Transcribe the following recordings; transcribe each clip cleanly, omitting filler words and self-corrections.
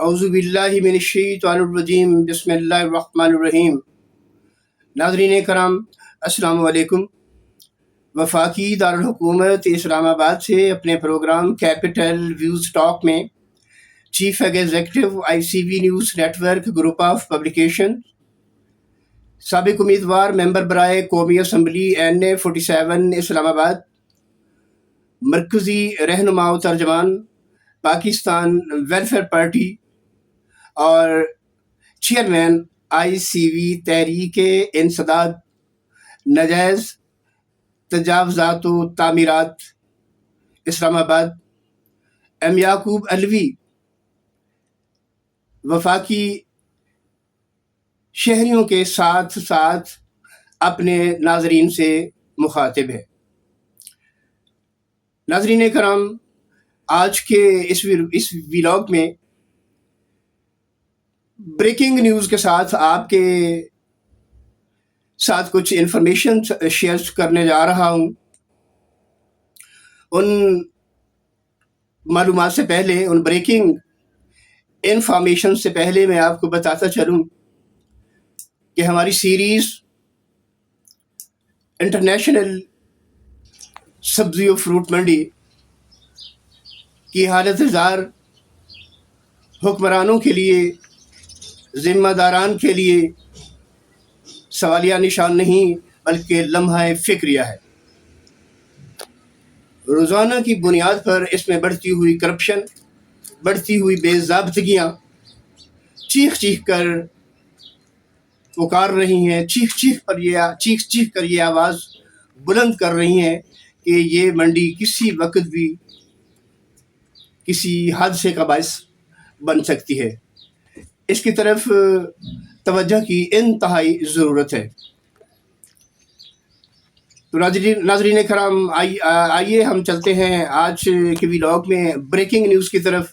اعوذ باللہ من الشیطان الرجیم بسم اللہ الرحمن الرحیم۔ ناظرین کرام السلام علیکم۔ وفاقی دارالحکومت اسلام آباد سے اپنے پروگرام کیپٹل ویوز ٹاک میں chief executive ICV news network group of publication, سابق امیدوار ممبر برائے قومی اسمبلی NA 47 اسلام آباد، مرکزی رہنما و ترجمان پاکستان ویلفیئر پارٹی اور چیئرمین ICV تحریک انسداد ناجائز تجاوزات و تعمیرات اسلام آباد M یعقوب علوی وفاقی شہریوں کے ساتھ ساتھ اپنے ناظرین سے مخاطب ہے۔ ناظرین کرام، آج کے اس ویلاگ میں بریکنگ نیوز کے ساتھ آپ کے ساتھ کچھ انفارمیشن شیئر کرنے جا رہا ہوں۔ ان معلومات سے پہلے، ان بریکنگ انفارمیشن سے پہلے میں آپ کو بتاتا چلوں کہ ہماری سیریز انٹرنیشنل سبزی و فروٹ منڈی کی حالت زار حکمرانوں کے لیے، ذمہ داران کے لیے سوالیہ نشان نہیں بلکہ لمحہ فکریہ ہے۔ روزانہ کی بنیاد پر اس میں بڑھتی ہوئی کرپشن، بڑھتی ہوئی بے ضابطگیاں چیخ چیخ کر پکار رہی ہیں، چیخ چیخ کر یہ آواز بلند کر رہی ہیں کہ یہ منڈی کسی وقت بھی کسی حادثے کا باعث بن سکتی ہے۔ اس کی طرف توجہ کی انتہائی ضرورت ہے۔ تو ناظرین کرام، آئیے ہم چلتے ہیں آج کے ویلاگ میں بریکنگ نیوز کی طرف۔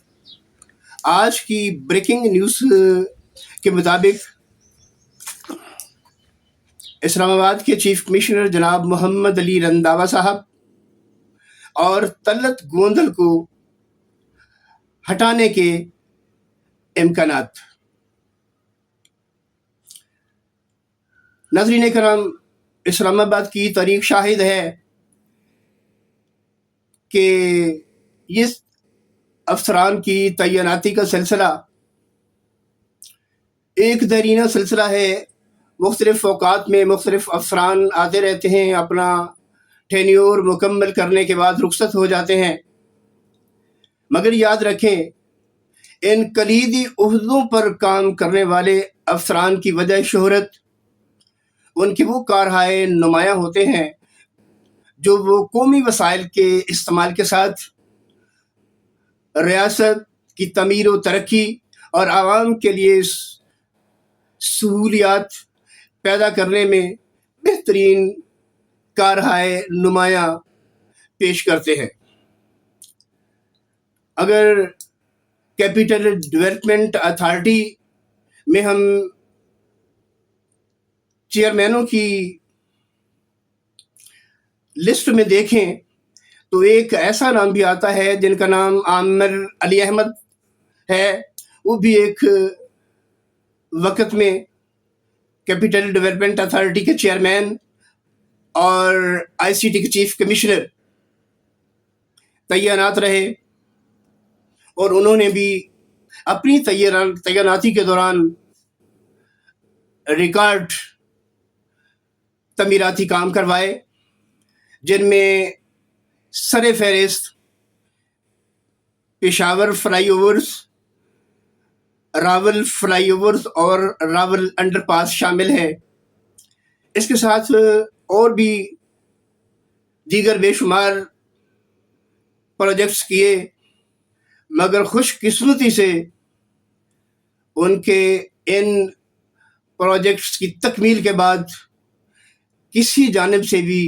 آج کی بریکنگ نیوز کے مطابق اسلام آباد کے چیف کمشنر جناب محمد علی رنداوا صاحب اور طلعت گوندل کو ہٹانے کے امکانات۔ ناظرین کرام، اسلام آباد کی تاریخ شاہد ہے کہ یہ افسران کی تعیناتی کا سلسلہ ایک دیرینہ سلسلہ ہے۔ مختلف اوقات میں مختلف افسران آتے رہتے ہیں، اپنا ٹینیور مکمل کرنے کے بعد رخصت ہو جاتے ہیں، مگر یاد رکھیں ان کلیدی عہدوں پر کام کرنے والے افسران کی وجہ شہرت ان کے وہ کارہائے نمایاں ہوتے ہیں جو وہ قومی وسائل کے استعمال کے ساتھ ریاست کی تعمیر و ترقی اور عوام کے لیے سہولیات پیدا کرنے میں بہترین کارہائے نمایاں پیش کرتے ہیں۔ اگر کیپٹل ڈیولپمنٹ اتھارٹی میں ہم چیئرمینوں کی لسٹ میں دیکھیں تو ایک ایسا نام بھی آتا ہے جن کا نام عامر علی احمد ہے۔ وہ بھی ایک وقت میں کیپٹل ڈیولپمنٹ اتھارٹی کے چیئرمین اور ICT کے چیف کمشنر تعینات رہے، اور انہوں نے بھی اپنی تعیناتی کے دوران ریکارڈ تعمیراتی کام کروائے، جن میں سر فہرست Peshawar fly overs, Rawal fly overs اور راول انڈر پاس شامل ہے۔ اس کے ساتھ اور بھی دیگر بے شمار پروجیکٹس کیے، مگر خوش قسمتی سے ان کے ان پروجیکٹس کی تکمیل کے بعد کسی جانب سے بھی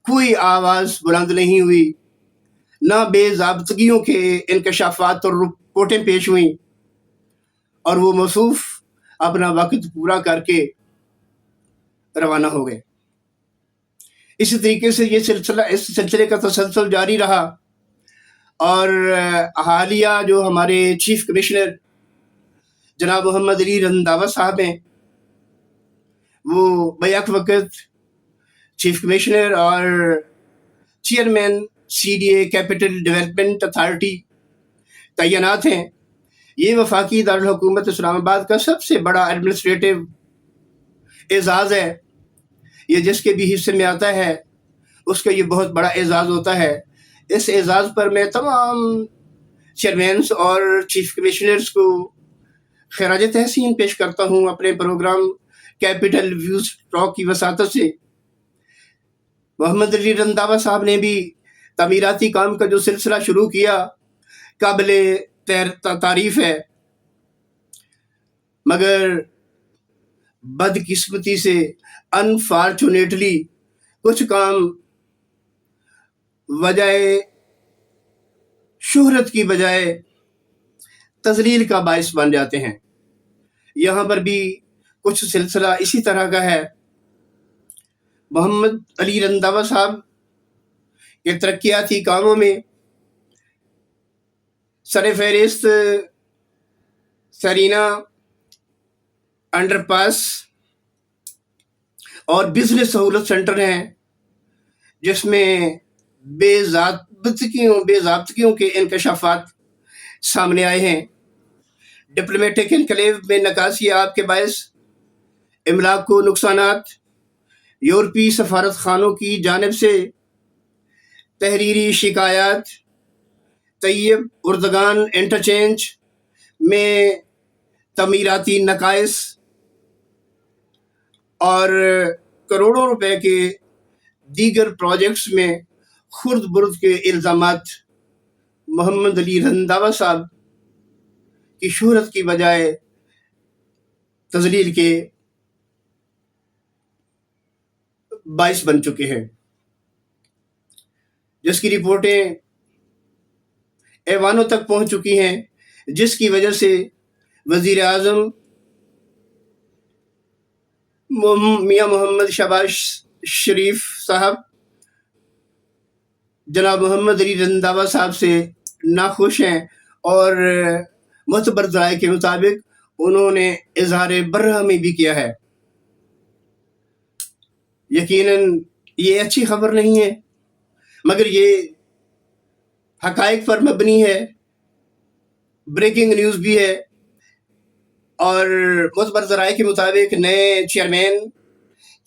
کوئی آواز بلند نہیں ہوئی، نہ بے ضابطگیوں کے انکشافات اور رپورٹیں پیش ہوئیں، اور وہ موصوف اپنا وقت پورا کر کے روانہ ہو گئے۔ اسی طریقے سے یہ اس سلسلے کا تسلسل جاری رہا، اور حالیہ جو ہمارے چیف کمشنر جناب محمد علی رنداوا صاحب ہیں، وہ بیک وقت چیف کمشنر اور chairman CDA capital development authority تعینات ہیں۔ یہ وفاقی دارالحکومت اسلام آباد کا سب سے بڑا ایڈمنسٹریٹو اعزاز ہے۔ یہ جس کے بھی حصے میں آتا ہے اس کا یہ بہت بڑا اعزاز ہوتا ہے۔ اس اعزاز پر میں تمام چیئرمینس اور چیف کمشنرز کو خراج تحسین پیش کرتا ہوں اپنے پروگرام کیپٹل ویوز ٹاک کی وساطت سے۔ محمد علی رنداوا صاحب نے بھی تعمیراتی کام کا جو سلسلہ شروع کیا قابل تعریف ہے، مگر بدقسمتی سے انفارچونیٹلی کچھ کام وجہ شہرت کی بجائے تذلیل کا باعث بن جاتے ہیں۔ یہاں پر بھی کچھ سلسلہ اسی طرح کا ہے۔ محمد علی رنداوا صاحب کے ترقیاتی کاموں میں سر فہرست سرینا انڈر پاس اور بزنس سہولت سینٹر ہیں، جس میں بے ضابطگیوں کے انکشافات سامنے آئے ہیں۔ ڈپلومیٹک انکلیو میں نکاسی آب کے باعث املاک کو نقصانات، یورپی سفارت خانوں کی جانب سے تحریری شکایات، طیب اردگان انٹرچینج میں تعمیراتی نقائص اور کروڑوں روپے کے دیگر پروجیکٹس میں خرد برد کے الزامات محمد علی رنداوا صاحب کی شہرت کی بجائے تذلیل کے باعث بن چکے ہیں، جس کی رپورٹیں ایوانوں تک پہنچ چکی ہیں، جس کی وجہ سے وزیر اعظم میاں محمد شہباز شریف صاحب جناب محمد علی رنداوا صاحب سے ناخوش ہیں، اور معتبر ذرائع کے مطابق انہوں نے اظہار برہمی بھی کیا ہے۔ یقیناً یہ اچھی خبر نہیں ہے، مگر یہ حقائق پر مبنی ہے، بریکنگ نیوز بھی ہے، اور معتبر ذرائع کے مطابق نئے چیئرمین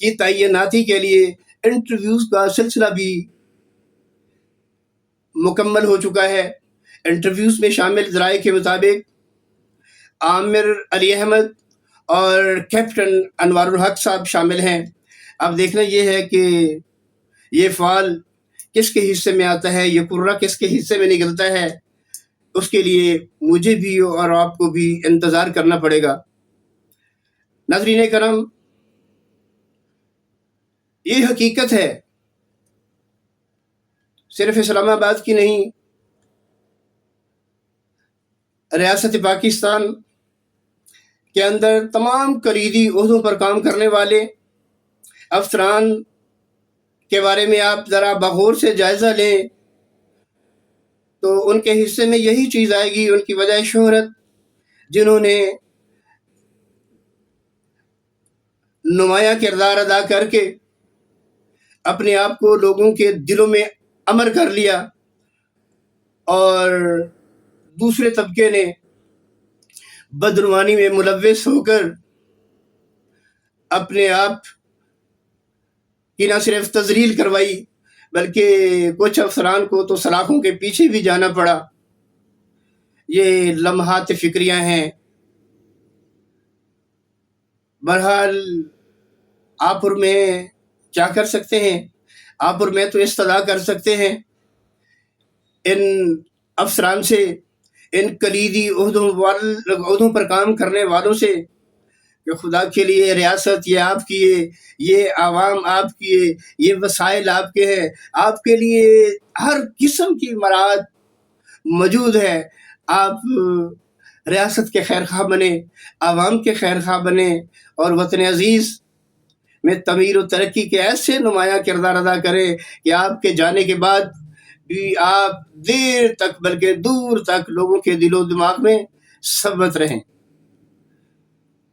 کی تعیناتی کے لیے انٹرویوز کا سلسلہ بھی مکمل ہو چکا ہے۔ انٹرویوز میں شامل ذرائع کے مطابق عامر علی احمد اور کیپٹن انوار الحق صاحب شامل ہیں۔ اب دیکھنا یہ ہے کہ یہ فعال کس کے حصے میں آتا ہے، یہ کرہ کس کے حصے میں نکلتا ہے، اس کے لیے مجھے بھی اور آپ کو بھی انتظار کرنا پڑے گا۔ ناظرین کرام، یہ حقیقت ہے، صرف اسلام آباد کی نہیں، ریاست پاکستان کے اندر تمام کلیدی عہدوں پر کام کرنے والے افسران کے بارے میں آپ ذرا بغور سے جائزہ لیں تو ان کے حصے میں یہی چیز آئے گی، ان کی وجہ شہرت، جنہوں نے نمایاں کردار ادا کر کے اپنے آپ کو لوگوں کے دلوں میں امر کر لیا، اور دوسرے طبقے نے بدعنوانی میں ملوث ہو کر اپنے آپ کی نہ صرف تذلیل کروائی بلکہ کچھ افسران کو تو سلاخوں کے پیچھے بھی جانا پڑا۔ یہ لمحات فکریہ ہیں۔ بہرحال آپ اور میں کیا کر سکتے ہیں؟ آپ اور میں تو استدعا کر سکتے ہیں ان افسران سے، ان کلیدی عہدوں پر کام کرنے والوں سے، کہ خدا کے لیے ریاست یہ آپ کی ہے، یہ عوام آپ کی ہے، یہ وسائل آپ کے ہیں، آپ کے لیے ہر قسم کی مراعات موجود ہے، آپ ریاست کے خیر خواہ بنے، عوام کے خیر خواہ بنے، اور وطن عزیز میں تعمیر و ترقی کے ایسے نمایاں کردار ادا کریں کہ آپ کے جانے کے بعد بھی آپ دیر تک بلکہ دور تک لوگوں کے دل و دماغ میں ثبت رہیں۔